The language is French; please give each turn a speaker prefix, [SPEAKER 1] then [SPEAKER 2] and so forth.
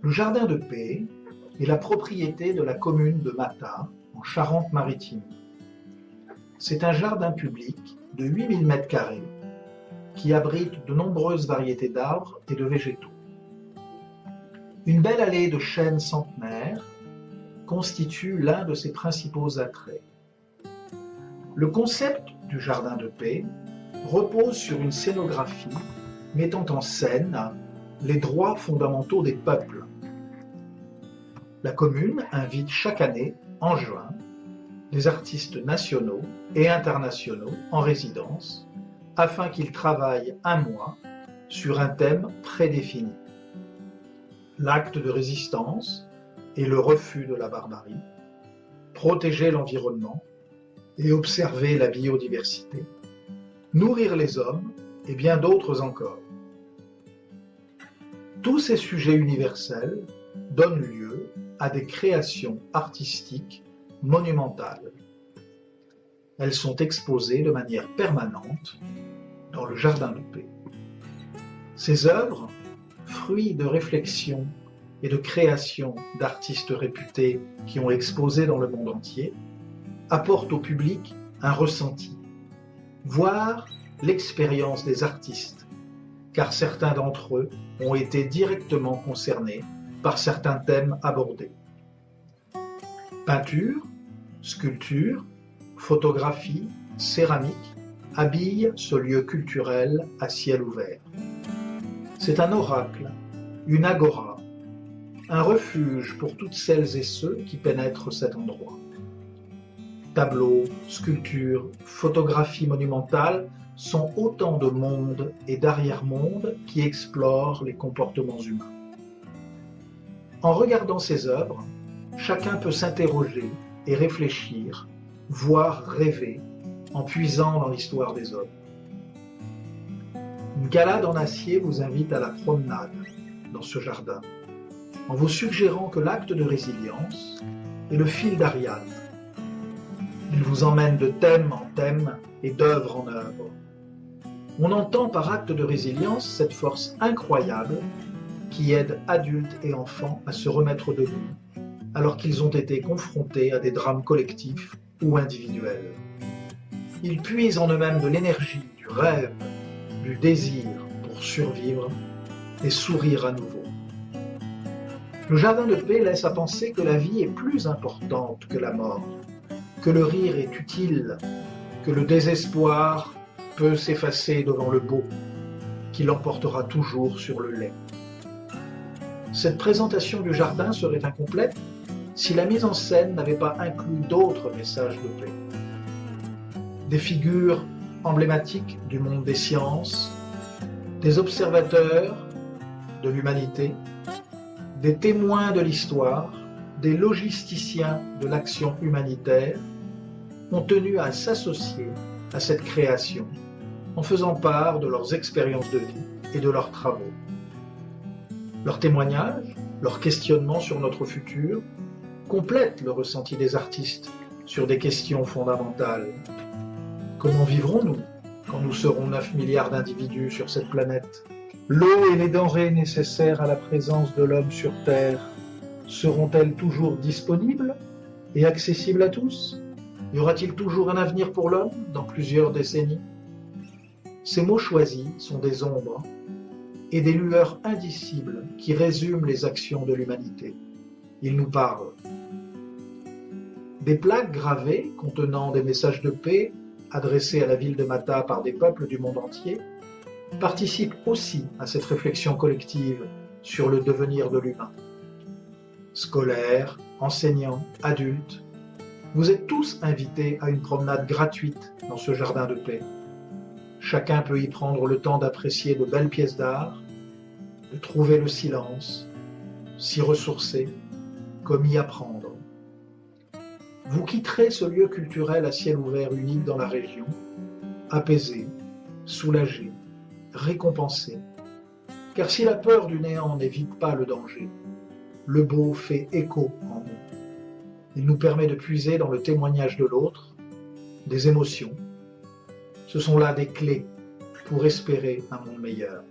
[SPEAKER 1] Le jardin de paix est la propriété de la commune de Matha, en Charente-Maritime. C'est un jardin public de 8000 m² qui abrite de nombreuses variétés d'arbres et de végétaux. Une belle allée de chênes centenaires constitue l'un de ses principaux attraits. Le concept du jardin de paix repose sur une scénographie mettant en scène les droits fondamentaux des peuples. La commune invite chaque année, en juin, des artistes nationaux et internationaux en résidence afin qu'ils travaillent un mois sur un thème prédéfini. L'acte de résistance et le refus de la barbarie, protéger l'environnement et observer la biodiversité, nourrir les hommes et bien d'autres encore. Tous ces sujets universels donnent lieu à des créations artistiques monumentales. Elles sont exposées de manière permanente dans le jardin de paix. Ces œuvres, fruits de réflexion et de création d'artistes réputés qui ont exposé dans le monde entier, apportent au public un ressenti, voire l'expérience des artistes, car certains d'entre eux ont été directement concernés par certains thèmes abordés. Peinture, sculpture, photographie, céramique habillent ce lieu culturel à ciel ouvert. C'est un oracle, une agora, un refuge pour toutes celles et ceux qui pénètrent cet endroit. Tableaux, sculptures, photographies monumentales sont autant de mondes et d'arrière-mondes qui explorent les comportements humains. En regardant ces œuvres, chacun peut s'interroger et réfléchir, voire rêver, en puisant dans l'histoire des hommes. Une galade en acier vous invite à la promenade dans ce jardin, en vous suggérant que l'acte de résilience est le fil d'Ariane. Il vous emmène de thème en thème et d'œuvre en œuvre. On entend par acte de résilience cette force incroyable qui aide adultes et enfants à se remettre debout, alors qu'ils ont été confrontés à des drames collectifs ou individuels. Ils puisent en eux-mêmes de l'énergie, du rêve, du désir pour survivre et sourire à nouveau. Le jardin de paix laisse à penser que la vie est plus importante que la mort, que le rire est utile, que le désespoir peut s'effacer devant le beau, qui l'emportera toujours sur le laid. Cette présentation du jardin serait incomplète si la mise en scène n'avait pas inclus d'autres messages de paix. Des figures emblématiques du monde des sciences, des observateurs de l'humanité, des témoins de l'histoire, des logisticiens de l'action humanitaire ont tenu à s'associer à cette création en faisant part de leurs expériences de vie et de leurs travaux. Leurs témoignages, leurs questionnements sur notre futur complètent le ressenti des artistes sur des questions fondamentales. Comment vivrons-nous quand nous serons 9 milliards d'individus sur cette planète? L'eau et les denrées nécessaires à la présence de l'homme sur Terre seront-elles toujours disponibles et accessibles à tous? Y aura-t-il toujours un avenir pour l'homme dans plusieurs décennies? Ces mots choisis sont des ombres et des lueurs indicibles qui résument les actions de l'humanité. Ils nous parlent. Des plaques gravées contenant des messages de paix adressés à la ville de Matha par des peuples du monde entier participent aussi à cette réflexion collective sur le devenir de l'humain. Scolaires, enseignants, adultes, vous êtes tous invités à une promenade gratuite dans ce jardin de paix. Chacun peut y prendre le temps d'apprécier de belles pièces d'art, de trouver le silence, s'y ressourcer, comme y apprendre. Vous quitterez ce lieu culturel à ciel ouvert unique dans la région, apaisé, soulagé, récompensé. Car si la peur du néant n'évite pas le danger, le beau fait écho en nous. Il nous permet de puiser dans le témoignage de l'autre, des émotions. Ce sont là des clés pour espérer un monde meilleur.